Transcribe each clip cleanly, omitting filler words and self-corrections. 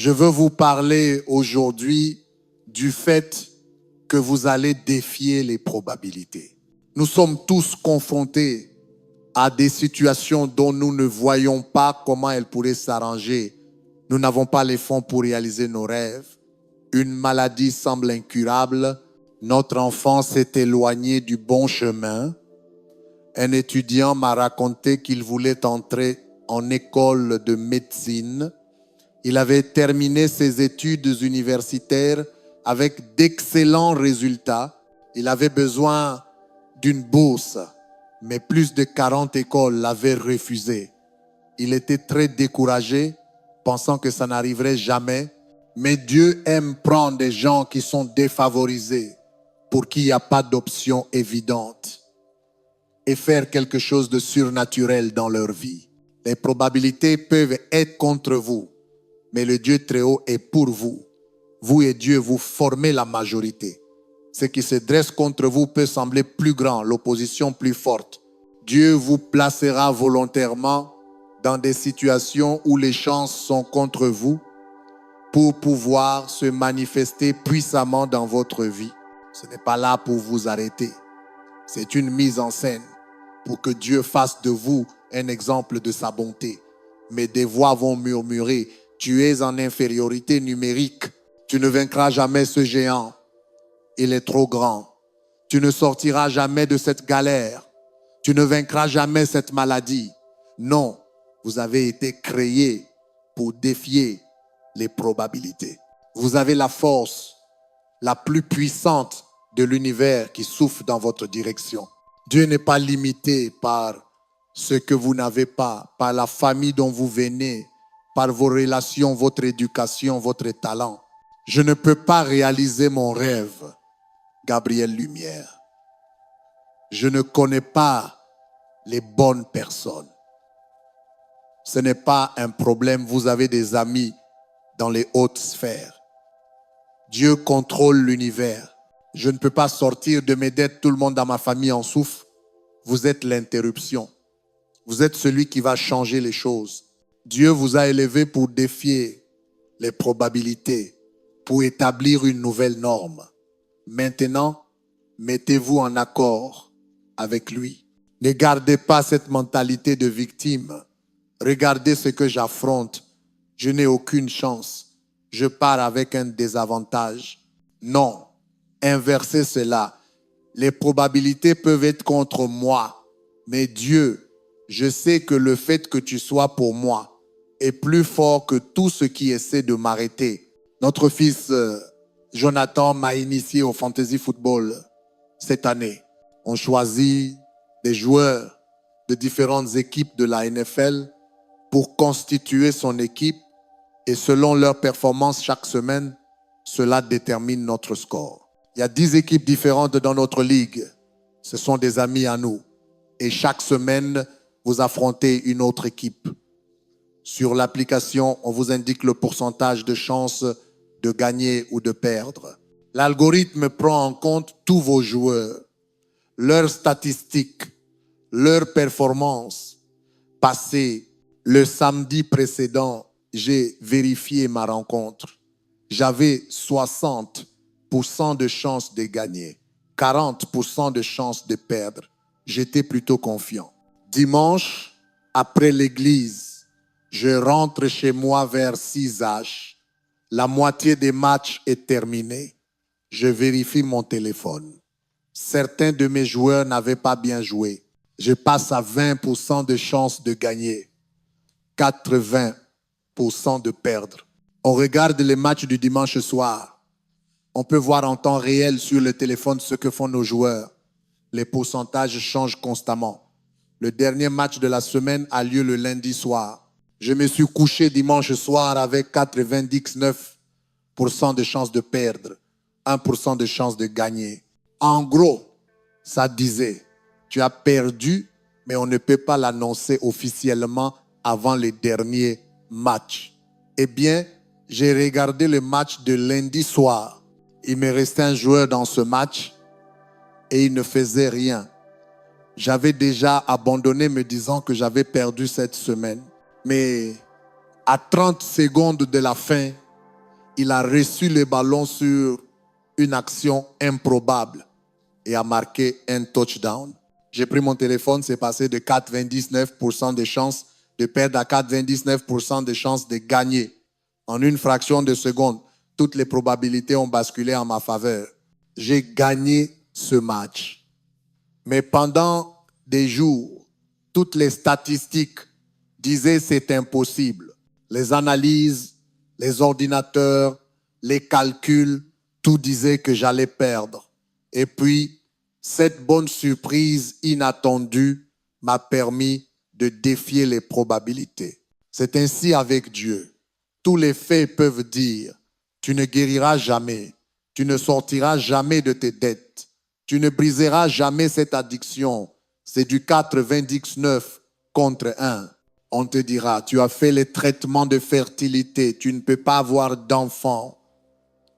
Je veux vous parler aujourd'hui du fait que vous allez défier les probabilités. Nous sommes tous confrontés à des situations dont nous ne voyons pas comment elles pourraient s'arranger. Nous n'avons pas les fonds pour réaliser nos rêves. Une maladie semble incurable. Notre enfant s'est éloigné du bon chemin. Un étudiant m'a raconté qu'il voulait entrer en école de médecine. Il avait terminé ses études universitaires avec d'excellents résultats. Il avait besoin d'une bourse, mais plus de 40 écoles l'avaient refusé. Il était très découragé, pensant que ça n'arriverait jamais. Mais Dieu aime prendre des gens qui sont défavorisés, pour qui il n'y a pas d'option évidente, et faire quelque chose de surnaturel dans leur vie. Les probabilités peuvent être contre vous, mais le Dieu très haut est pour vous. Vous et Dieu, vous formez la majorité. Ce qui se dresse contre vous peut sembler plus grand, l'opposition plus forte. Dieu vous placera volontairement dans des situations où les chances sont contre vous pour pouvoir se manifester puissamment dans votre vie. Ce n'est pas là pour vous arrêter. C'est une mise en scène pour que Dieu fasse de vous un exemple de sa bonté. Mais des voix vont murmurer: tu es en infériorité numérique. Tu ne vaincras jamais ce géant. Il est trop grand. Tu ne sortiras jamais de cette galère. Tu ne vaincras jamais cette maladie. Non, vous avez été créés pour défier les probabilités. Vous avez la force la plus puissante de l'univers qui souffle dans votre direction. Dieu n'est pas limité par ce que vous n'avez pas, par la famille dont vous venez, par vos relations, votre éducation, votre talent. Je ne peux pas réaliser mon rêve, Gabriel Lumière. Je ne connais pas les bonnes personnes. Ce n'est pas un problème, vous avez des amis dans les hautes sphères. Dieu contrôle l'univers. Je ne peux pas sortir de mes dettes, tout le monde dans ma famille en souffre. Vous êtes l'interruption. Vous êtes celui qui va changer les choses. Dieu vous a élevé pour défier les probabilités, pour établir une nouvelle norme. Maintenant, mettez-vous en accord avec lui. Ne gardez pas cette mentalité de victime. Regardez ce que j'affronte. Je n'ai aucune chance. Je pars avec un désavantage. Non, inversez cela. Les probabilités peuvent être contre moi, mais Dieu, je sais que le fait que tu sois pour moi est plus fort que tout ce qui essaie de m'arrêter. Notre fils Jonathan m'a initié au fantasy football cette année. On choisit des joueurs de différentes équipes de la NFL pour constituer son équipe. Et selon leur performance chaque semaine, cela détermine notre score. Il y a 10 équipes différentes dans notre ligue. Ce sont des amis à nous. Et chaque semaine, vous affrontez une autre équipe. Sur l'application, on vous indique le pourcentage de chances de gagner ou de perdre. L'algorithme prend en compte tous vos joueurs, leurs statistiques, leurs performances passées. Le samedi précédent, j'ai vérifié ma rencontre. J'avais 60% de chances de gagner, 40% de chances de perdre. J'étais plutôt confiant. Dimanche, après l'église, je rentre chez moi vers 6h. La moitié des matchs est terminée. Je vérifie mon téléphone. Certains de mes joueurs n'avaient pas bien joué. Je passe à 20% de chances de gagner, 80% de perdre. On regarde les matchs du dimanche soir. On peut voir en temps réel sur le téléphone ce que font nos joueurs. Les pourcentages changent constamment. Le dernier match de la semaine a lieu le lundi soir. Je me suis couché dimanche soir avec 99% de chances de perdre, 1% de chances de gagner. En gros, ça disait, tu as perdu, mais on ne peut pas l'annoncer officiellement avant les derniers matchs. Eh bien, j'ai regardé le match de lundi soir. Il me restait un joueur dans ce match et il ne faisait rien. J'avais déjà abandonné me disant que j'avais perdu cette semaine. Mais à 30 secondes de la fin, il a reçu le ballon sur une action improbable et a marqué un touchdown. J'ai pris mon téléphone, c'est passé de 99% de chances de perdre à 99% de chances de gagner. En une fraction de seconde, toutes les probabilités ont basculé en ma faveur. J'ai gagné ce match. Mais pendant des jours, toutes les statistiques disaient c'est impossible. Les analyses, les ordinateurs, les calculs, tout disait que j'allais perdre. Et puis, cette bonne surprise inattendue m'a permis de défier les probabilités. C'est ainsi avec Dieu. Tous les faits peuvent dire, tu ne guériras jamais, tu ne sortiras jamais de tes dettes, tu ne briseras jamais cette addiction. C'est du 99 contre 1. On te dira, tu as fait les traitements de fertilité, tu ne peux pas avoir d'enfant,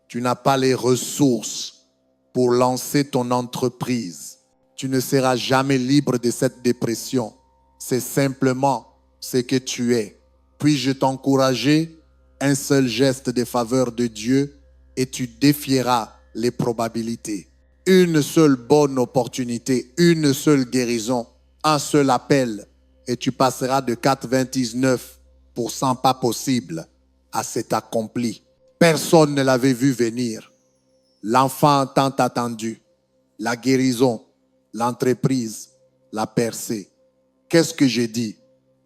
tu n'as pas les ressources pour lancer ton entreprise. Tu ne seras jamais libre de cette dépression. C'est simplement ce que tu es. Puis-je t'encourager? Un seul geste de faveur de Dieu et tu défieras les probabilités. Une seule bonne opportunité, une seule guérison, un seul appel et tu passeras de 99% pas possible à c'est accompli. Personne ne l'avait vu venir. L'enfant tant attendu, la guérison, l'entreprise, la percée. Qu'est-ce que j'ai dit?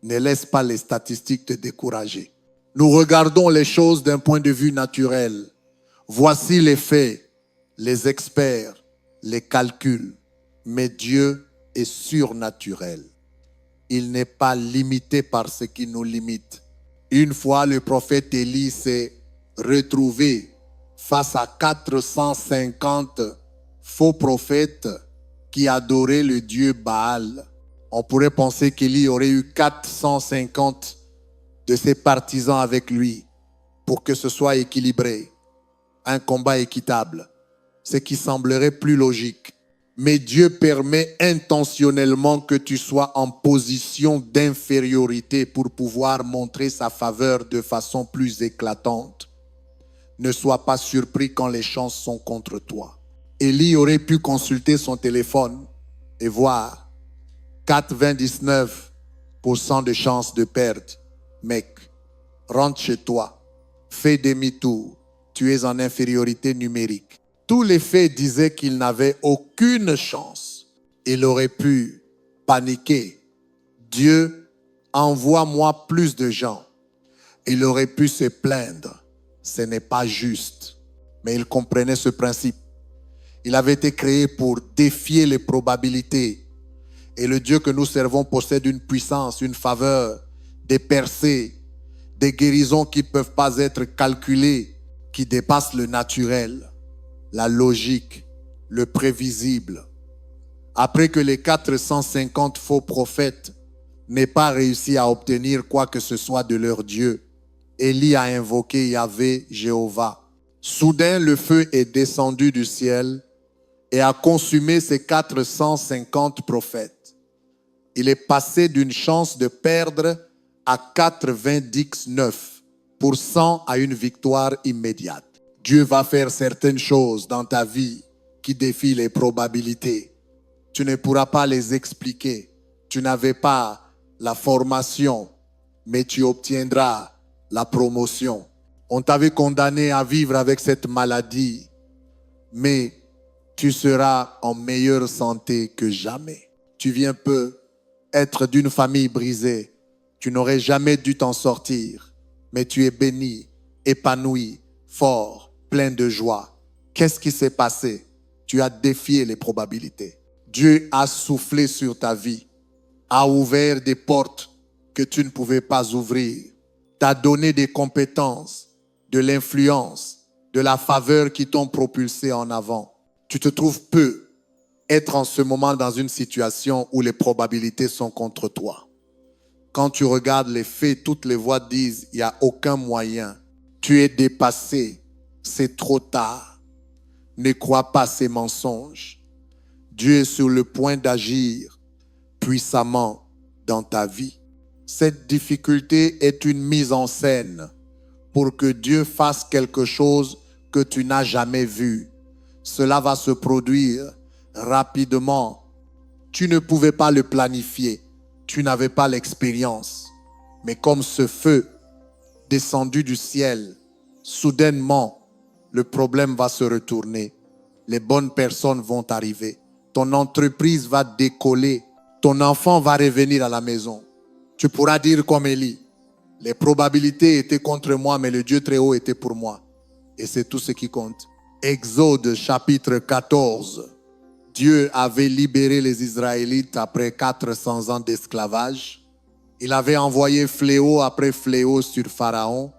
Ne laisse pas les statistiques te décourager. Nous regardons les choses d'un point de vue naturel. Voici les faits, les experts, les calculs. Mais Dieu est surnaturel. Il n'est pas limité par ce qui nous limite. Une fois, le prophète Élie s'est retrouvé face à 450 faux prophètes qui adoraient le dieu Baal. On pourrait penser qu'Élie aurait eu 450 de ses partisans avec lui pour que ce soit équilibré, un combat équitable, ce qui semblerait plus logique. Mais Dieu permet intentionnellement que tu sois en position d'infériorité pour pouvoir montrer sa faveur de façon plus éclatante. Ne sois pas surpris quand les chances sont contre toi. Élie aurait pu consulter son téléphone et voir 99% de chances de perdre. Mec, rentre chez toi, fais demi-tour, tu es en infériorité numérique. Tous les faits disaient qu'il n'avait aucune chance. Il aurait pu paniquer. Dieu, envoie-moi plus de gens. Il aurait pu se plaindre. Ce n'est pas juste. Mais il comprenait ce principe. Il avait été créé pour défier les probabilités. Et le Dieu que nous servons possède une puissance, une faveur, des percées, des guérisons qui ne peuvent pas être calculées, qui dépassent le naturel, la logique, le prévisible. Après que les 450 faux prophètes n'aient pas réussi à obtenir quoi que ce soit de leur Dieu, Élie a invoqué Yahvé, Jéhovah. Soudain, le feu est descendu du ciel et a consumé ces 450 prophètes. Il est passé d'une chance de perdre à 99% à une victoire immédiate. Dieu va faire certaines choses dans ta vie qui défient les probabilités. Tu ne pourras pas les expliquer. Tu n'avais pas la formation, mais tu obtiendras la promotion. On t'avait condamné à vivre avec cette maladie, mais tu seras en meilleure santé que jamais. Tu viens peu être d'une famille brisée. Tu n'aurais jamais dû t'en sortir, mais tu es béni, épanoui, fort, plein de joie. Qu'est-ce qui s'est passé? Tu as défié les probabilités. Dieu a soufflé sur ta vie, a ouvert des portes que tu ne pouvais pas ouvrir, t'a donné des compétences, de l'influence, de la faveur qui t'ont propulsé en avant. Tu te trouves peu être en ce moment dans une situation où les probabilités sont contre toi. Quand tu regardes les faits, toutes les voix disent, il n'y a aucun moyen. Tu es dépassé, c'est trop tard. Ne crois pas ces mensonges. Dieu est sur le point d'agir puissamment dans ta vie. Cette difficulté est une mise en scène pour que Dieu fasse quelque chose que tu n'as jamais vu. Cela va se produire rapidement. Tu ne pouvais pas le planifier. Tu n'avais pas l'expérience. Mais comme ce feu descendu du ciel, soudainement, le problème va se retourner. Les bonnes personnes vont arriver. Ton entreprise va décoller. Ton enfant va revenir à la maison. Tu pourras dire comme Élie, les probabilités étaient contre moi, mais le Dieu très haut était pour moi. Et c'est tout ce qui compte. Exode chapitre 14. Dieu avait libéré les Israélites après 400 ans d'esclavage. Il avait envoyé fléau après fléau sur Pharaon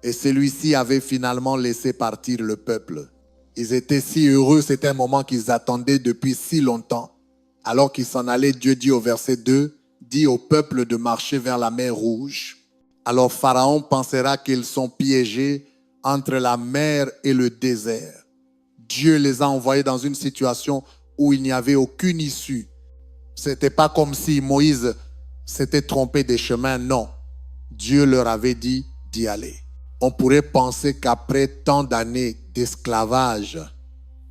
et celui-ci avait finalement laissé partir le peuple. Ils étaient si heureux, c'était un moment qu'ils attendaient depuis si longtemps. Alors qu'ils s'en allaient, Dieu dit au verset 2, dit au peuple de marcher vers la mer Rouge. Alors Pharaon pensera qu'ils sont piégés entre la mer et le désert. Dieu les a envoyés dans une situation où il n'y avait aucune issue. Ce n'était pas comme si Moïse s'était trompé des chemins, non. Dieu leur avait dit d'y aller. On pourrait penser qu'après tant d'années d'esclavage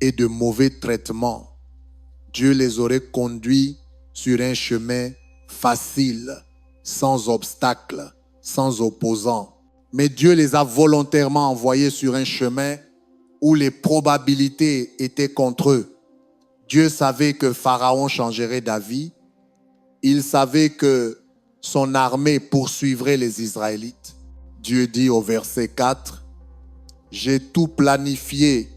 et de mauvais traitements, Dieu les aurait conduits sur un chemin facile, sans obstacle, sans opposant. Mais Dieu les a volontairement envoyés sur un chemin où les probabilités étaient contre eux. Dieu savait que Pharaon changerait d'avis. Il savait que son armée poursuivrait les Israélites. Dieu dit au verset 4, « J'ai tout planifié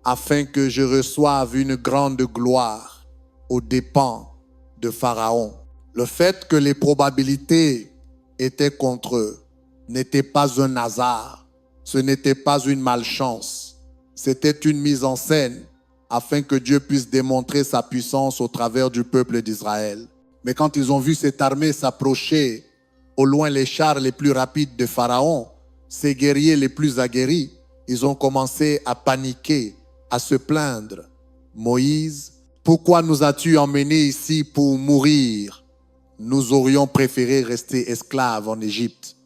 afin que je reçoive une grande gloire aux dépens de Pharaon. » Le fait que les probabilités étaient contre eux n'était pas un hasard. Ce n'était pas une malchance. C'était une mise en scène afin que Dieu puisse démontrer sa puissance au travers du peuple d'Israël. Mais quand ils ont vu cette armée s'approcher, au loin les chars les plus rapides de Pharaon, ses guerriers les plus aguerris, ils ont commencé à paniquer, à se plaindre. « Moïse, pourquoi nous as-tu emmenés ici pour mourir? Nous aurions préféré rester esclaves en Égypte. »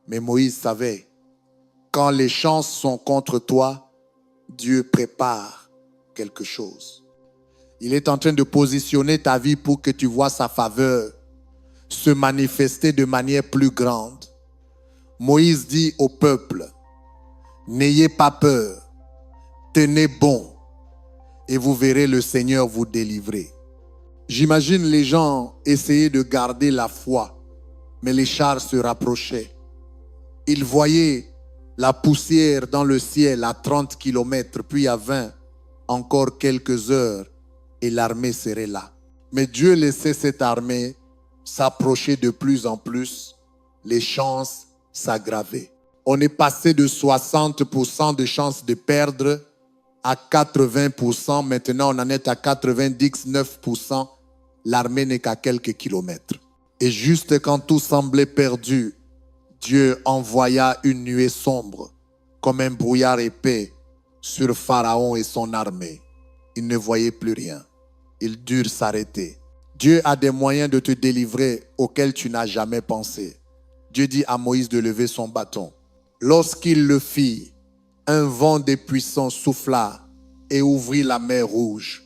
Mais Moïse savait, quand les chances sont contre toi, Dieu prépare quelque chose. Il est en train de positionner ta vie pour que tu vois sa faveur se manifester de manière plus grande. Moïse dit au peuple, « N'ayez pas peur, tenez bon et vous verrez le Seigneur vous délivrer. » J'imagine les gens essayer de garder la foi, mais les chars se rapprochaient. Ils voyaient la poussière dans le ciel à 30 km, puis à 20, encore quelques heures, et l'armée serait là. Mais Dieu laissait cette armée s'approcher de plus en plus, les chances s'aggravaient. On est passé de 60% de chances de perdre à 80%, maintenant on en est à 99%, l'armée n'est qu'à quelques kilomètres. Et juste quand tout semblait perdu, Dieu envoya une nuée sombre, comme un brouillard épais, sur Pharaon et son armée. Ils ne voyaient plus rien. Ils durent s'arrêter. Dieu a des moyens de te délivrer auxquels tu n'as jamais pensé. Dieu dit à Moïse de lever son bâton. Lorsqu'il le fit, un vent des puissants souffla et ouvrit la mer Rouge,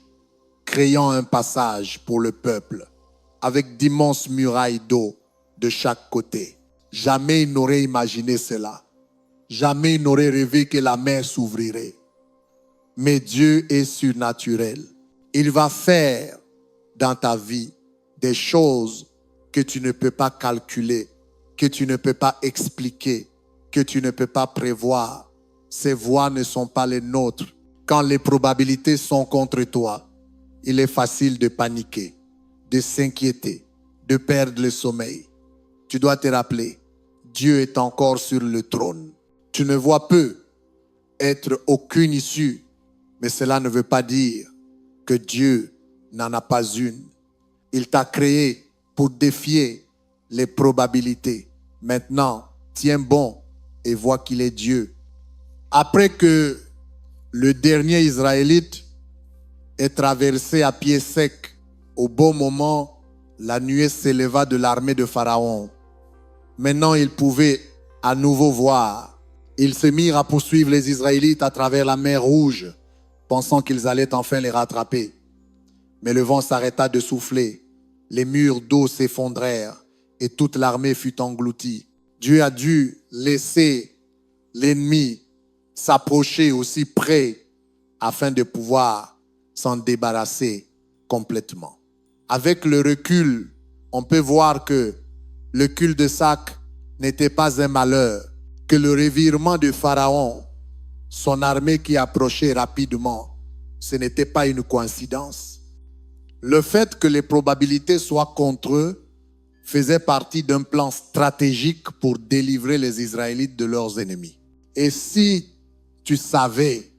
créant un passage pour le peuple, avec d'immenses murailles d'eau de chaque côté. Jamais il n'aurait imaginé cela. Jamais il n'aurait rêvé que la mer s'ouvrirait. Mais Dieu est surnaturel. Il va faire dans ta vie des choses que tu ne peux pas calculer, que tu ne peux pas expliquer, que tu ne peux pas prévoir. Ces voies ne sont pas les nôtres. Quand les probabilités sont contre toi, il est facile de paniquer, de s'inquiéter, de perdre le sommeil. Tu dois te rappeler, Dieu est encore sur le trône. Tu ne vois peu être aucune issue, mais cela ne veut pas dire que Dieu n'en a pas une. Il t'a créé pour défier les probabilités. Maintenant, tiens bon et vois qu'il est Dieu. Après que le dernier Israélite ait traversé à pied sec, au bon moment, la nuée s'éleva de l'armée de Pharaon. Maintenant, il pouvait à nouveau voir Ils se mirent à poursuivre les Israélites à travers la mer Rouge, pensant qu'ils allaient enfin les rattraper. Mais le vent s'arrêta de souffler, les murs d'eau s'effondrèrent et toute l'armée fut engloutie. Dieu a dû laisser l'ennemi s'approcher aussi près afin de pouvoir s'en débarrasser complètement. Avec le recul, on peut voir que le cul-de-sac n'était pas un malheur, que le revirement de Pharaon, son armée qui approchait rapidement, ce n'était pas une coïncidence. Le fait que les probabilités soient contre eux faisait partie d'un plan stratégique pour délivrer les Israélites de leurs ennemis. Et si tu savais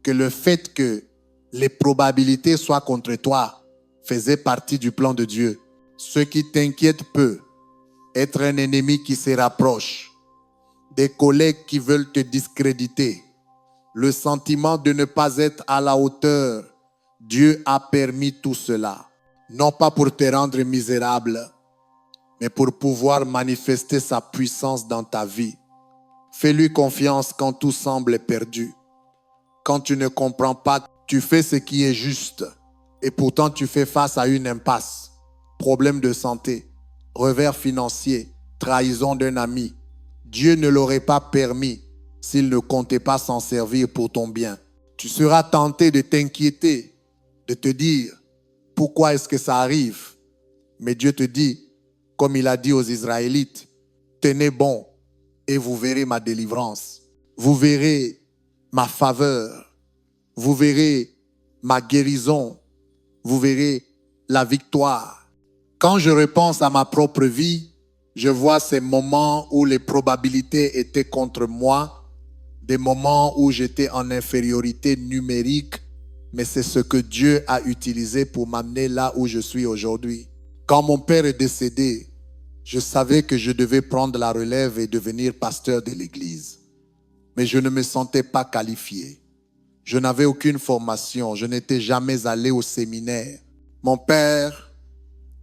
que le fait que les probabilités soient contre toi faisait partie du plan de Dieu, ce qui t'inquiète peu, être un ennemi qui se rapproche, des collègues qui veulent te discréditer, le sentiment de ne pas être à la hauteur, Dieu a permis tout cela, non pas pour te rendre misérable, mais pour pouvoir manifester sa puissance dans ta vie. Fais-lui confiance quand tout semble perdu. Quand tu ne comprends pas, tu fais ce qui est juste et pourtant tu fais face à une impasse, problème de santé, revers financier, trahison d'un ami. Dieu ne l'aurait pas permis s'il ne comptait pas s'en servir pour ton bien. Tu seras tenté de t'inquiéter, de te dire pourquoi est-ce que ça arrive. Mais Dieu te dit, comme il a dit aux Israélites, tenez bon et vous verrez ma délivrance. Vous verrez ma faveur. Vous verrez ma guérison. Vous verrez la victoire. Quand je repense à ma propre vie, je vois ces moments où les probabilités étaient contre moi, des moments où j'étais en infériorité numérique, mais c'est ce que Dieu a utilisé pour m'amener là où je suis aujourd'hui. Quand mon père est décédé, je savais que je devais prendre la relève et devenir pasteur de l'église. Mais je ne me sentais pas qualifié. Je n'avais aucune formation. Je n'étais jamais allé au séminaire. Mon père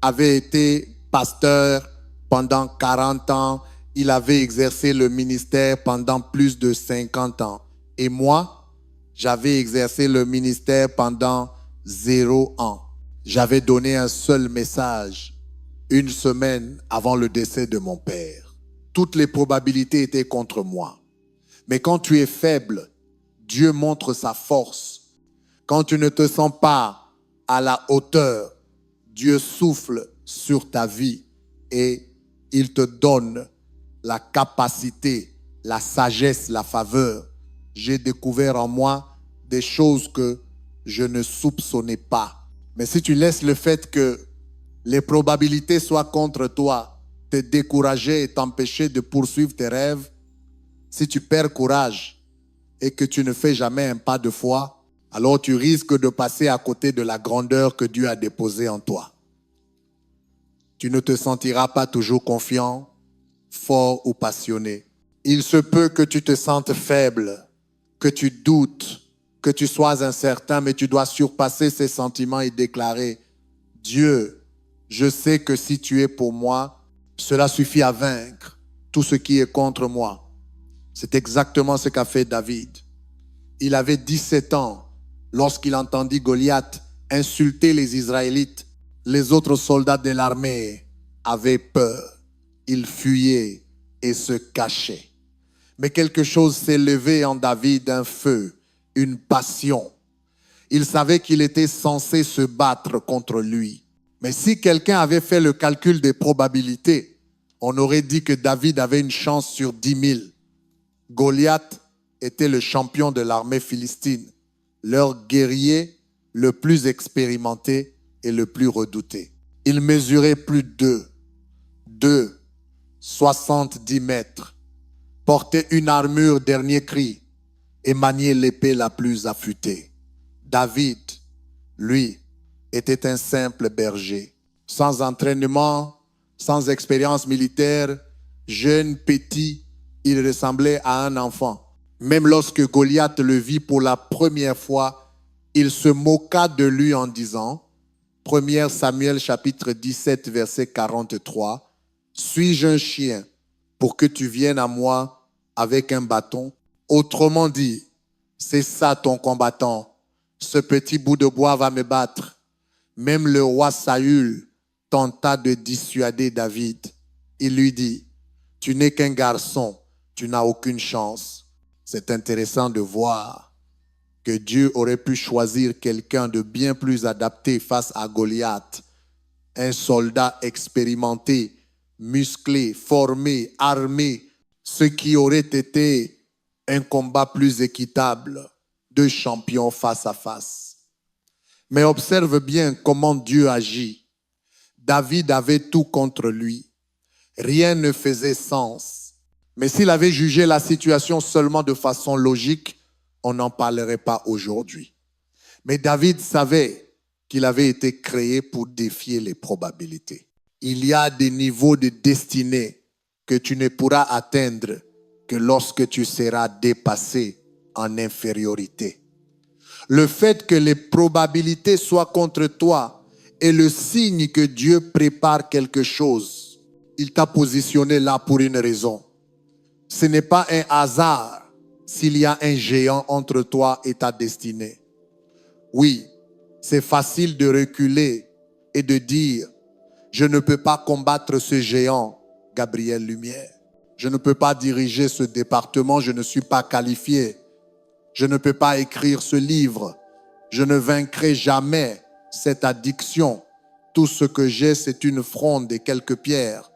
avait été pasteur pendant 40 ans. Il avait exercé le ministère pendant plus de 50 ans. Et moi, j'avais exercé le ministère pendant 0 ans. J'avais donné un seul message 1 semaine avant le décès de mon père. Toutes les probabilités étaient contre moi. Mais quand tu es faible, Dieu montre sa force. Quand tu ne te sens pas à la hauteur, Dieu souffle sur ta vie et il te donne la capacité, la sagesse, la faveur. J'ai découvert en moi des choses que je ne soupçonnais pas. Mais si tu laisses le fait que les probabilités soient contre toi, te décourager et t'empêcher de poursuivre tes rêves, si tu perds courage et que tu ne fais jamais un pas de foi, alors tu risques de passer à côté de la grandeur que Dieu a déposée en toi. Tu ne te sentiras pas toujours confiant, fort ou passionné. Il se peut que tu te sentes faible, que tu doutes, que tu sois incertain, mais tu dois surpasser ces sentiments et déclarer, Dieu, je sais que si tu es pour moi, cela suffit à vaincre tout ce qui est contre moi. C'est exactement ce qu'a fait David. Il avait 17 ans lorsqu'il entendit Goliath insulter les Israélites. Les autres soldats de l'armée avaient peur. Ils fuyaient et se cachaient. Mais quelque chose s'est levé en David, un feu, une passion. Il savait qu'il était censé se battre contre lui. Mais si quelqu'un avait fait le calcul des probabilités, on aurait dit que David avait une chance sur 10 000. Goliath était le champion de l'armée philistine, leur guerrier le plus expérimenté et le plus redouté. Il mesurait plus de 70 mètres, portait une armure dernier cri et maniait l'épée la plus affûtée. David, lui, était un simple berger, sans entraînement, sans expérience militaire, jeune, petit, il ressemblait à un enfant. Même lorsque Goliath le vit pour la première fois, il se moqua de lui en disant, 1 Samuel chapitre 17 verset 43, « Suis-je un chien pour que tu viennes à moi avec un bâton. Autrement dit, c'est ça ton combattant. Ce petit bout de bois va me battre. Même le roi Saül tenta de dissuader David. Il lui dit, tu n'es qu'un garçon, tu n'as aucune chance. C'est intéressant de voir que Dieu aurait pu choisir quelqu'un de bien plus adapté face à Goliath, un soldat expérimenté, musclé, formé, armé, ce qui aurait été un combat plus équitable, deux champions face à face. Mais observe bien comment Dieu agit. David avait tout contre lui. Rien ne faisait sens. Mais s'il avait jugé la situation seulement de façon logique, on n'en parlerait pas aujourd'hui. Mais David savait qu'il avait été créé pour défier les probabilités. Il y a des niveaux de destinée que tu ne pourras atteindre que lorsque tu seras dépassé en infériorité. Le fait que les probabilités soient contre toi est le signe que Dieu prépare quelque chose. Il t'a positionné là pour une raison. Ce n'est pas un hasard s'il y a un géant entre toi et ta destinée. Oui, c'est facile de reculer et de dire, je ne peux pas combattre ce géant, Gabriel Lumière. Je ne peux pas diriger ce département, je ne suis pas qualifié. Je ne peux pas écrire ce livre. Je ne vaincrai jamais cette addiction. Tout ce que j'ai, c'est une fronde et quelques pierres.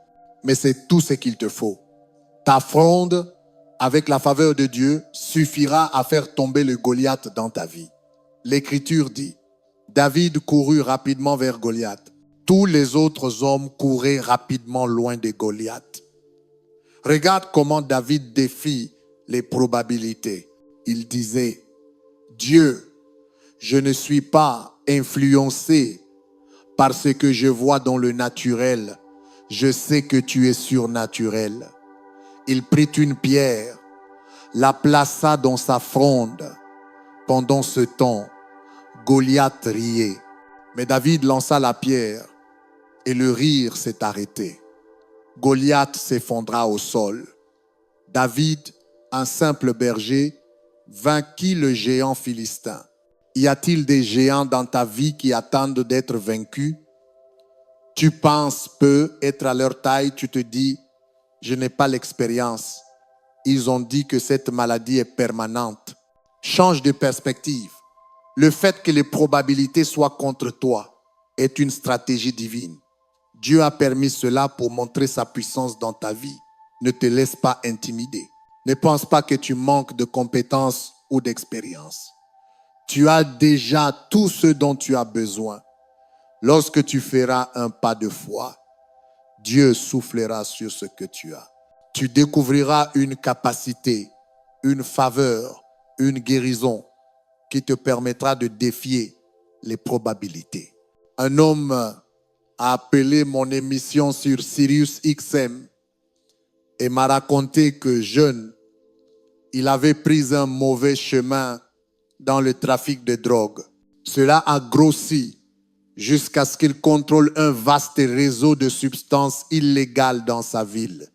Mais c'est tout ce qu'il te faut. Ta fronde, avec la faveur de Dieu, suffira à faire tomber le Goliath dans ta vie. L'Écriture dit, David courut rapidement vers Goliath. Tous les autres hommes couraient rapidement loin de Goliath. Regarde comment David défie les probabilités. Il disait, Dieu, je ne suis pas influencé par ce que je vois dans le naturel. Je sais que tu es surnaturel. Il prit une pierre, la plaça dans sa fronde. Pendant ce temps, Goliath riait. Mais David lança la pierre et le rire s'est arrêté. Goliath s'effondra au sol. David, un simple berger, vainquit le géant philistin. Y a-t-il des géants dans ta vie qui attendent d'être vaincus? Tu penses peu être à leur taille, tu te dis, je n'ai pas l'expérience. Ils ont dit que cette maladie est permanente. Change de perspective. Le fait que les probabilités soient contre toi est une stratégie divine. Dieu a permis cela pour montrer sa puissance dans ta vie. Ne te laisse pas intimider. Ne pense pas que tu manques de compétences ou d'expérience. Tu as déjà tout ce dont tu as besoin. Lorsque tu feras un pas de foi, Dieu soufflera sur ce que tu as. Tu découvriras une capacité, une faveur, une guérison qui te permettra de défier les probabilités. Un homme a appelé mon émission sur Sirius XM et m'a raconté que jeune, il avait pris un mauvais chemin dans le trafic de drogue. Cela a grossi jusqu'à ce qu'il contrôle un vaste réseau de substances illégales dans sa ville,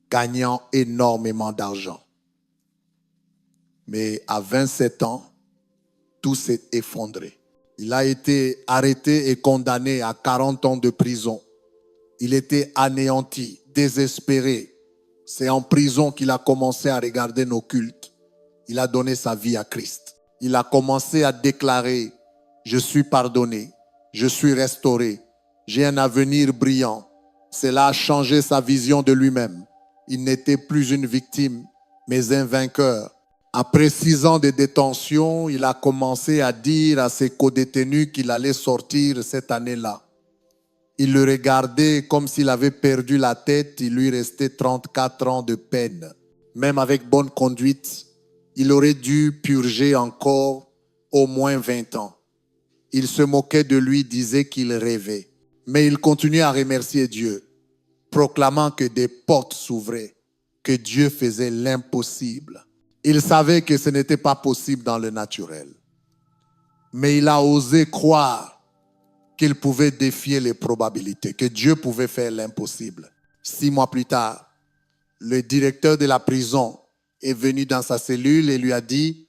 gagnant énormément d'argent. Mais à 27 ans, tout s'est effondré. Il a été arrêté et condamné à 40 ans de prison. Il était anéanti, désespéré. C'est en prison qu'il a commencé à regarder nos cultes. Il a donné sa vie à Christ. Il a commencé à déclarer, je suis pardonné, je suis restauré, j'ai un avenir brillant. Cela a changé sa vision de lui-même. Il n'était plus une victime, mais un vainqueur. Après 6 ans de détention, il a commencé à dire à ses codétenus qu'il allait sortir cette année-là. Il le regardait comme s'il avait perdu la tête. Il lui restait 34 ans de peine. Même avec bonne conduite, il aurait dû purger encore au moins 20 ans. Il se moquait de lui, disait qu'il rêvait. Mais il continuait à remercier Dieu, proclamant que des portes s'ouvraient, que Dieu faisait l'impossible. Il savait que ce n'était pas possible dans le naturel. Mais il a osé croire qu'il pouvait défier les probabilités, que Dieu pouvait faire l'impossible. 6 mois plus tard, le directeur de la prison est venu dans sa cellule et lui a dit,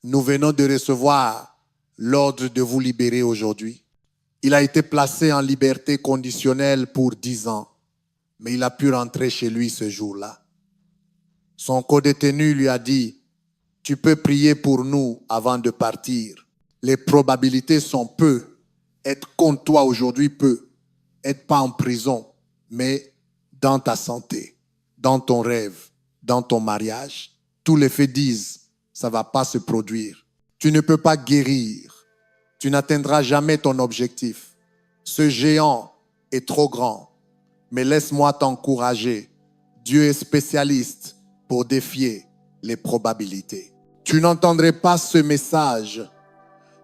nous venons de recevoir l'ordre de vous libérer aujourd'hui. Il a été placé en liberté conditionnelle pour 10 ans, mais il a pu rentrer chez lui ce jour-là. Son codétenu lui a dit, tu peux prier pour nous avant de partir. Les probabilités sont peu. Être contre toi aujourd'hui peut. Être pas en prison, mais dans ta santé, dans ton rêve, dans ton mariage. Tous les faits disent, ça ne va pas se produire. Tu ne peux pas guérir. Tu n'atteindras jamais ton objectif. Ce géant est trop grand. Mais laisse-moi t'encourager. Dieu est spécialiste pour défier les probabilités. Tu n'entendrais pas ce message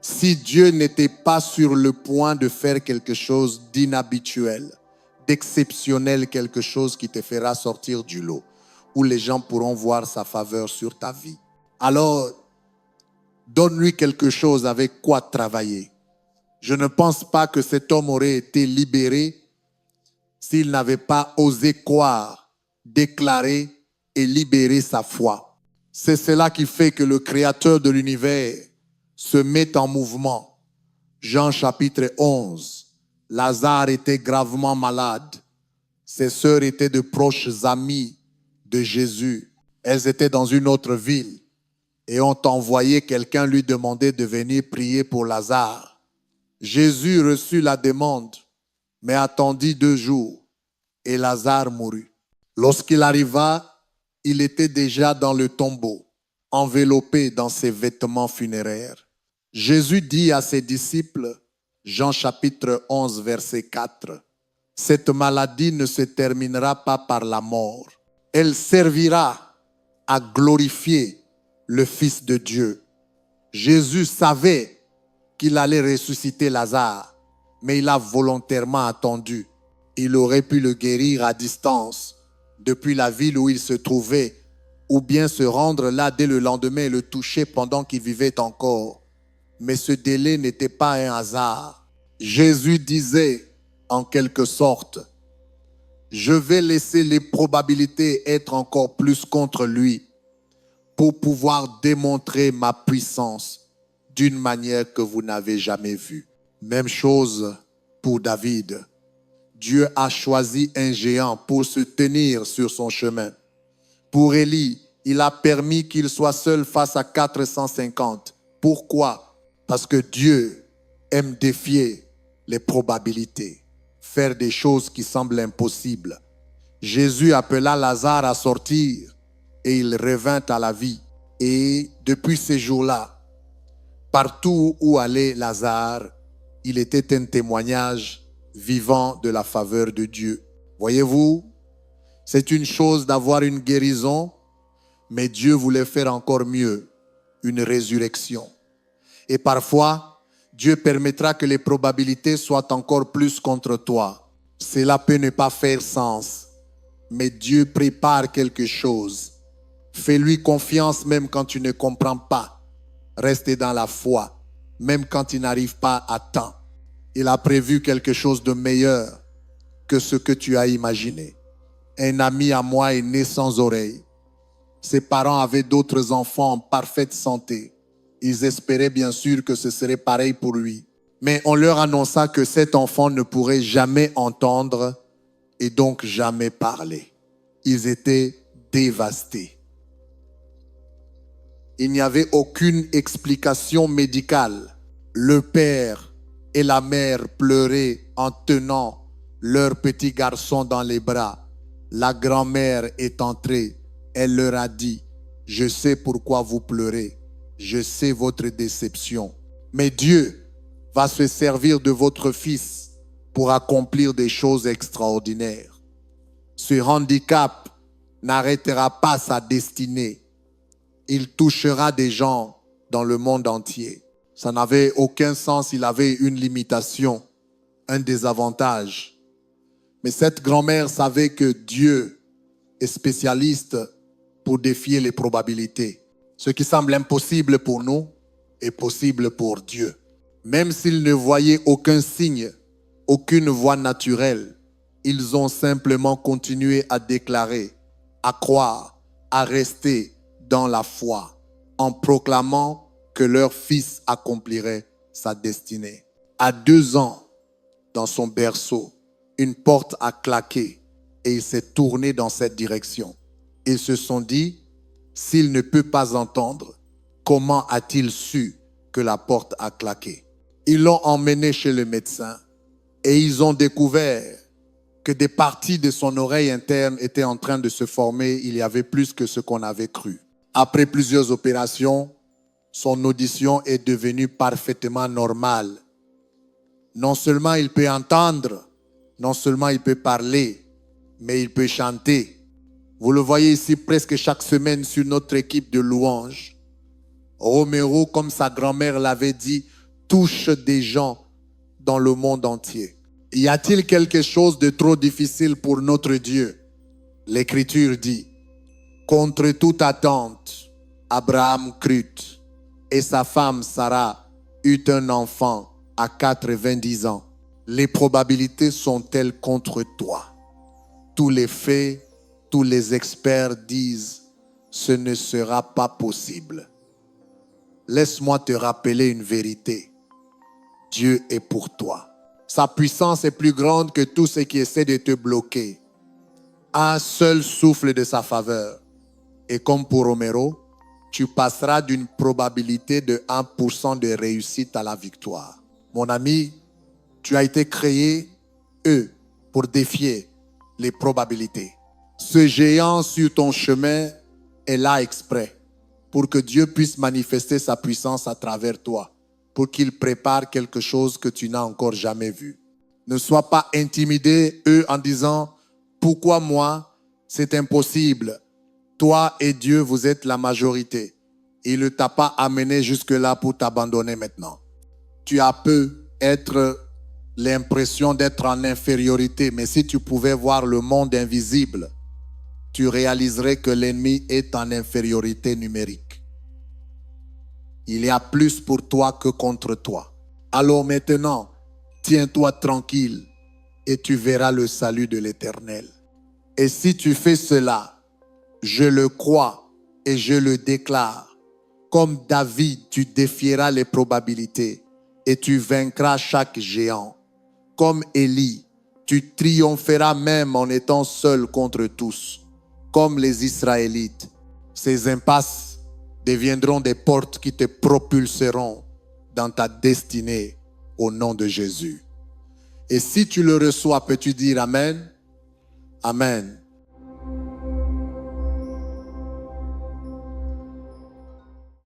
si Dieu n'était pas sur le point de faire quelque chose d'inhabituel, d'exceptionnel, quelque chose qui te fera sortir du lot, où les gens pourront voir sa faveur sur ta vie. Alors, donne-lui quelque chose avec quoi travailler. Je ne pense pas que cet homme aurait été libéré s'il n'avait pas osé croire, déclarer et libérer sa foi. C'est cela qui fait que le Créateur de l'univers se met en mouvement. Jean chapitre 11. Lazare était gravement malade. Ses sœurs étaient de proches amies de Jésus. Elles étaient dans une autre ville et ont envoyé quelqu'un lui demander de venir prier pour Lazare. Jésus reçut la demande, mais attendit 2 jours et Lazare mourut. Lorsqu'il arriva, il était déjà dans le tombeau, enveloppé dans ses vêtements funéraires. Jésus dit à ses disciples, Jean chapitre 11, verset 4, « Cette maladie ne se terminera pas par la mort. Elle servira à glorifier le Fils de Dieu. » Jésus savait qu'il allait ressusciter Lazare, mais il a volontairement attendu. Il aurait pu le guérir à distance, depuis la ville où il se trouvait, ou bien se rendre là dès le lendemain et le toucher pendant qu'il vivait encore. Mais ce délai n'était pas un hasard. Jésus disait, en quelque sorte, je vais laisser les probabilités être encore plus contre lui pour pouvoir démontrer ma puissance d'une manière que vous n'avez jamais vue. Même chose pour David. Dieu a choisi un géant pour se tenir sur son chemin. Pour Élie, il a permis qu'il soit seul face à 450. Pourquoi? Parce que Dieu aime défier les probabilités, faire des choses qui semblent impossibles. Jésus appela Lazare à sortir et il revint à la vie. Et depuis ces jours-là, partout où allait Lazare, il était un témoignage vivant de la faveur de Dieu. Voyez-vous, c'est une chose d'avoir une guérison, mais Dieu voulait faire encore mieux, une résurrection. Et parfois, Dieu permettra que les probabilités soient encore plus contre toi. Cela peut ne pas faire sens, mais Dieu prépare quelque chose. Fais-lui confiance même quand tu ne comprends pas. Reste dans la foi, même quand il n'arrive pas à temps. Il a prévu quelque chose de meilleur que ce que tu as imaginé. Un ami à moi est né sans oreille. Ses parents avaient d'autres enfants en parfaite santé. Ils espéraient bien sûr que ce serait pareil pour lui. Mais on leur annonça que cet enfant ne pourrait jamais entendre et donc jamais parler. Ils étaient dévastés. Il n'y avait aucune explication médicale. Le père et la mère pleuraient en tenant leur petit garçon dans les bras. La grand-mère est entrée. Elle leur a dit, « Je sais pourquoi vous pleurez. Je sais votre déception. Mais Dieu va se servir de votre fils pour accomplir des choses extraordinaires. Ce handicap n'arrêtera pas sa destinée. Il touchera des gens dans le monde entier. » Ça n'avait aucun sens, il avait une limitation, un désavantage. Mais cette grand-mère savait que Dieu est spécialiste pour défier les probabilités. Ce qui semble impossible pour nous est possible pour Dieu. Même s'ils ne voyaient aucun signe, aucune voie naturelle, ils ont simplement continué à déclarer, à croire, à rester dans la foi, en proclamant que leur fils accomplirait sa destinée. À 2 ans, dans son berceau, une porte a claqué et il s'est tourné dans cette direction. Ils se sont dit, s'il ne peut pas entendre, comment a-t-il su que la porte a claqué? Ils l'ont emmené chez le médecin et ils ont découvert que des parties de son oreille interne étaient en train de se former. Il y avait plus que ce qu'on avait cru. Après plusieurs opérations, son audition est devenue parfaitement normale. Non seulement il peut entendre, non seulement il peut parler, mais il peut chanter. Vous le voyez ici presque chaque semaine sur notre équipe de louanges. Romero, comme sa grand-mère l'avait dit, touche des gens dans le monde entier. Y a-t-il quelque chose de trop difficile pour notre Dieu? L'Écriture dit, contre toute attente, Abraham crut, et sa femme Sarah eut un enfant à 90 ans. Les probabilités sont-elles contre toi? Tous les faits, tous les experts disent, ce ne sera pas possible. Laisse-moi te rappeler une vérité. Dieu est pour toi. Sa puissance est plus grande que tout ce qui essaie de te bloquer. Un seul souffle de sa faveur. Et comme pour Romero, tu passeras d'une probabilité de 1% de réussite à la victoire. Mon ami, tu as été créé, pour défier les probabilités. Ce géant sur ton chemin est là exprès pour que Dieu puisse manifester sa puissance à travers toi, pour qu'il prépare quelque chose que tu n'as encore jamais vu. Ne sois pas intimidé, en disant, pourquoi moi? C'est impossible. Toi et Dieu, vous êtes la majorité. Il ne t'a pas amené jusque-là pour t'abandonner maintenant. Tu as peut-être l'impression d'être en infériorité, mais si tu pouvais voir le monde invisible, tu réaliserais que l'ennemi est en infériorité numérique. Il y a plus pour toi que contre toi. Alors maintenant, tiens-toi tranquille et tu verras le salut de l'Éternel. Et si tu fais cela, je le crois et je le déclare. Comme David, tu défieras les probabilités et tu vaincras chaque géant. Comme Élie, tu triompheras même en étant seul contre tous. Comme les Israélites, ces impasses deviendront des portes qui te propulseront dans ta destinée au nom de Jésus. Et si tu le reçois, peux-tu dire Amen? Amen.